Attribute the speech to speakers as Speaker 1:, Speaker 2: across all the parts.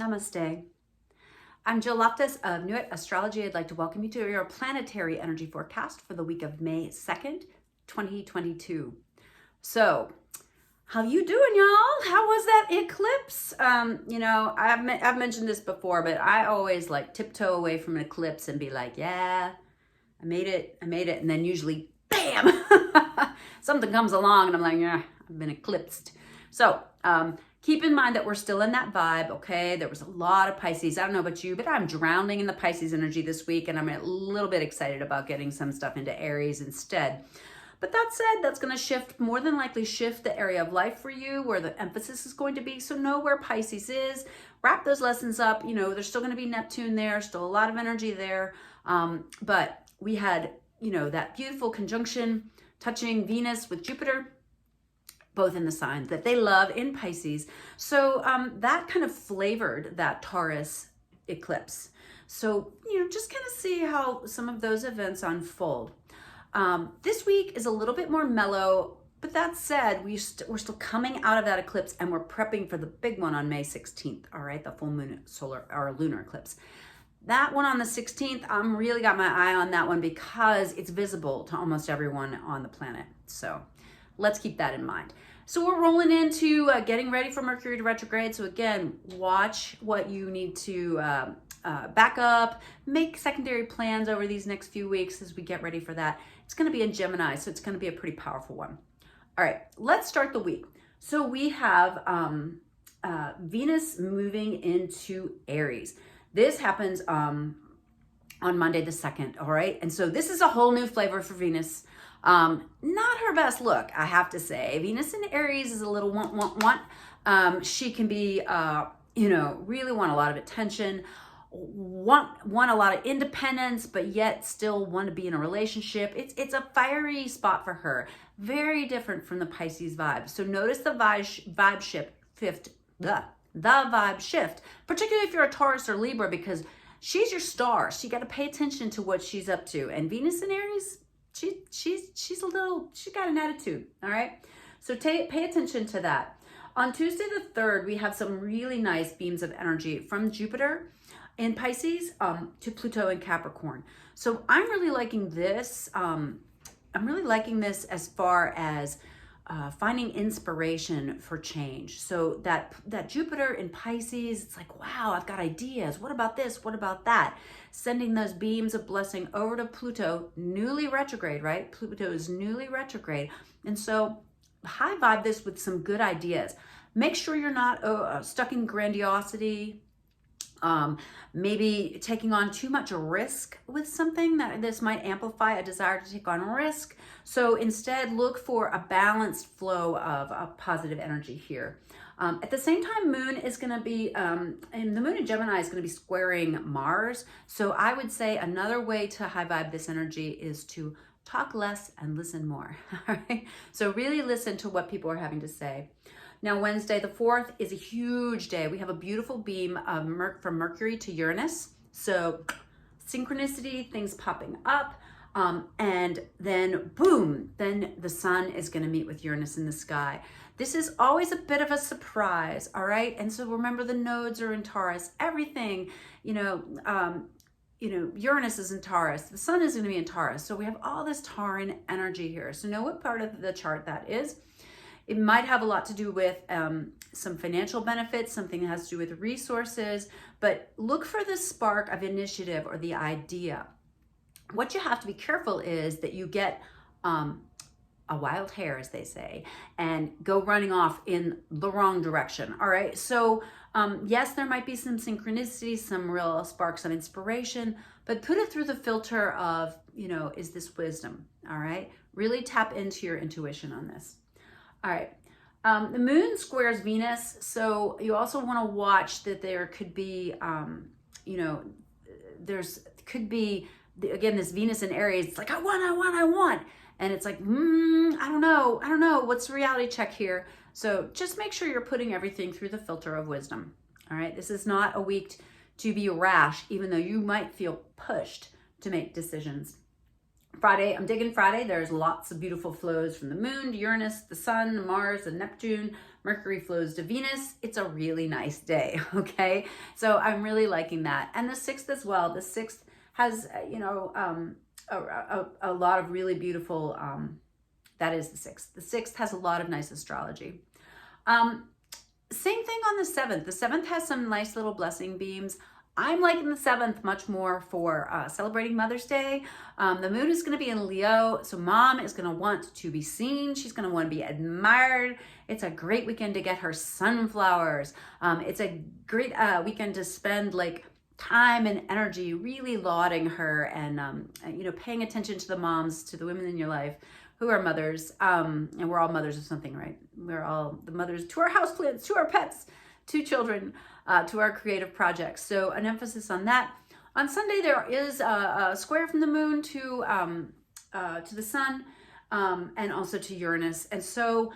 Speaker 1: Namaste. I'm Jill Loftus of Nuit Astrology. I'd like to welcome you to your planetary energy forecast for the week of May 2nd, 2022. So, how you doing, y'all? How was that eclipse? I've mentioned this before, but I always like tiptoe away from an eclipse and be like, yeah, I made it. And then usually, bam, something comes along and I'm like, yeah, I've been eclipsed. So, keep in mind that we're still in that vibe, okay? There was a lot of Pisces. I don't know about you, but I'm drowning in the Pisces energy this week, and I'm a little bit excited about getting some stuff into Aries instead. But that said, that's going to more than likely shift the area of life for you where the emphasis is going to be. So know where Pisces is, wrap those lessons up. You know, there's still going to be Neptune there, still a lot of energy there. But we had, that beautiful conjunction touching Venus with Jupiter, both in the signs that they love in Pisces. So that kind of flavored that Taurus eclipse. So, just kind of see how some of those events unfold. This week is a little bit more mellow, but that said, we're still coming out of that eclipse and we're prepping for the big one on May 16th, all right, the full moon solar or lunar eclipse. That one on the 16th, I'm really got my eye on that one because it's visible to almost everyone on the planet. So let's keep that in mind. So we're rolling into getting ready for Mercury to retrograde. So again, watch what you need to back up, make secondary plans over these next few weeks as we get ready for that. It's going to be in Gemini, so it's going to be a pretty powerful one. All right, let's start the week. So we have Venus moving into Aries. This happens on Monday the 2nd, all right? And so this is a whole new flavor for Venus. Not her best look, I have to say. Venus in Aries is a little want. She can be, really want a lot of attention, want a lot of independence, but yet still want to be in a relationship. It's a fiery spot for her. Very different from the Pisces vibe. So notice the vibe shift, the vibe shift, particularly if you're a Taurus or Libra, because she's your star. So you got to pay attention to what she's up to. And Venus in Aries, she's got an attitude, all right? So pay attention to that. On Tuesday the 3rd, we have some really nice beams of energy from Jupiter in Pisces to Pluto in Capricorn. So I'm really liking this. I'm really liking this as far as finding inspiration for change. So that Jupiter in Pisces, it's like, wow, I've got ideas. What about this? What about that? Sending those beams of blessing over to Pluto, newly retrograde, right? Pluto is newly retrograde. And so high vibe this with some good ideas. Make sure you're not stuck in grandiosity, maybe taking on too much risk with something. That this might amplify a desire to take on risk. So instead, look for a balanced flow of positive energy here. At the same time, Moon is going to be, and the Moon in Gemini is going to be squaring Mars. So I would say another way to high vibe this energy is to talk less and listen more. All right. So really listen to what people are having to say. Now, Wednesday the 4th is a huge day. We have a beautiful beam from Mercury to Uranus. So synchronicity, things popping up. And then boom, then the sun is going to meet with Uranus in the sky. This is always a bit of a surprise, all right? And so remember, the nodes are in Taurus. Everything, Uranus is in Taurus. The sun is going to be in Taurus. So we have all this Tauran energy here. So know what part of the chart that is. It might have a lot to do with some financial benefits, something that has to do with resources, but look for the spark of initiative or the idea. What you have to be careful is that you get a wild hair, as they say, and go running off in the wrong direction, all right? So yes, there might be some synchronicity, some real sparks of inspiration, but put it through the filter of, is this wisdom, all right? Really tap into your intuition on this. All right, the moon squares Venus, so you also want to watch that there could be, again, this Venus in Aries, it's like, I want. And it's like, I don't know. What's the reality check here? So just make sure you're putting everything through the filter of wisdom. All right, this is not a week to be rash, even though you might feel pushed to make decisions. Friday, I'm digging Friday. There's lots of beautiful flows from the moon to Uranus, the sun, Mars, and Neptune, Mercury flows to Venus. It's a really nice day, okay? So I'm really liking that. And the 6th as well. The 6th has, a lot of really beautiful, that is the 6th. The 6th has a lot of nice astrology. Same thing on the 7th. The 7th has some nice little blessing beams. I'm liking the 7th much more for celebrating Mother's Day. The moon is going to be in Leo, so mom is going to want to be seen. She's going to want to be admired. It's a great weekend to get her sunflowers. It's a great weekend to spend like time and energy really lauding her and paying attention to the moms, to the women in your life who are mothers. And we're all mothers of something, right? We're all the mothers to our houseplants, to our pets, to children, to our creative projects. So an emphasis on that. On Sunday, there is a square from the moon to the sun, and also to Uranus. And so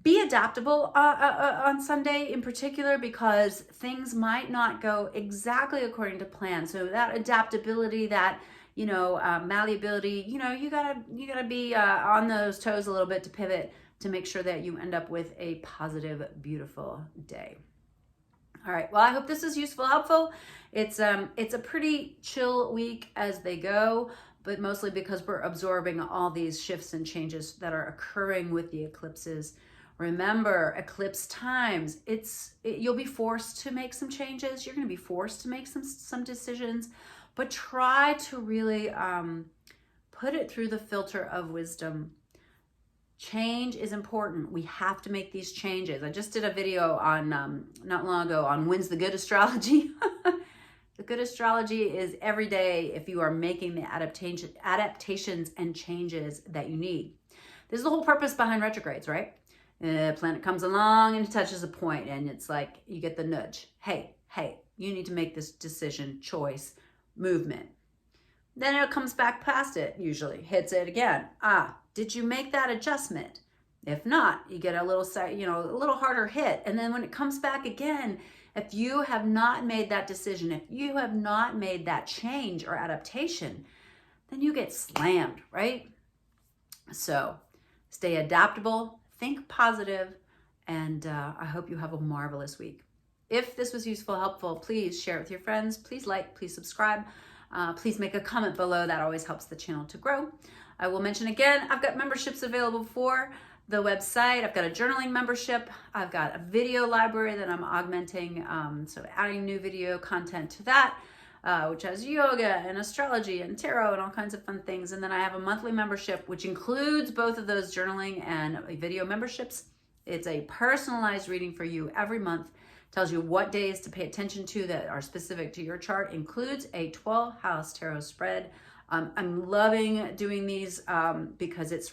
Speaker 1: be adaptable on Sunday in particular, because things might not go exactly according to plan. So that adaptability, that malleability, you gotta be on those toes a little bit to pivot, to make sure that you end up with a positive, beautiful day. All right, well, I hope this is useful, helpful. It's a pretty chill week as they go, but mostly because we're absorbing all these shifts and changes that are occurring with the eclipses. Remember, eclipse times, you'll be forced to make some changes. You're going to be forced to make some decisions, but try to really put it through the filter of wisdom. Change is important. We have to make these changes. I just did a video on not long ago on when's the good astrology. The good astrology is every day if you are making the adaptations and changes that you need. This is the whole purpose behind retrogrades, right? The planet comes along and touches a point, and it's like you get the nudge. Hey, you need to make this decision, choice, movement. Then it comes back past it, usually hits it again. Did you make that adjustment? If not, you get a little harder hit. And then when it comes back again, if you have not made that decision, if you have not made that change or adaptation, then you get slammed, right? So stay adaptable, think positive, and I hope you have a marvelous week. If this was useful, helpful, please share it with your friends. Please like, please subscribe. Please make a comment below. That always helps the channel to grow. I will mention again, I've got memberships available for the website. I've got a journaling membership. I've got a video library that I'm augmenting, so adding new video content to that, which has yoga and astrology and tarot and all kinds of fun things. And then I have a monthly membership, which includes both of those journaling and video memberships. It's a personalized reading for you every month. Tells you what days to pay attention to that are specific to your chart. Includes a 12-house tarot spread. I'm loving doing these because it's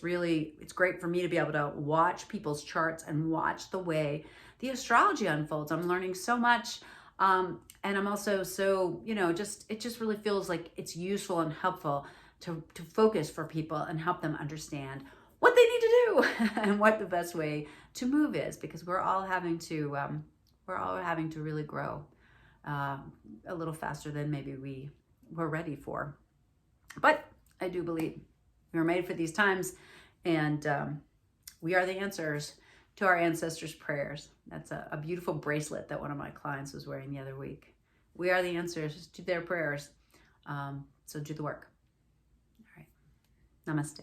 Speaker 1: great for me to be able to watch people's charts and watch the way the astrology unfolds. I'm learning so much. And I'm also so, it just really feels like it's useful and helpful to focus for people and help them understand what they need to do and what the best way to move is, because we're all having to really grow a little faster than maybe we were ready for. But I do believe we were made for these times, and we are the answers to our ancestors' prayers. That's a beautiful bracelet that one of my clients was wearing the other week. We are the answers to their prayers. So do the work. All right. Namaste.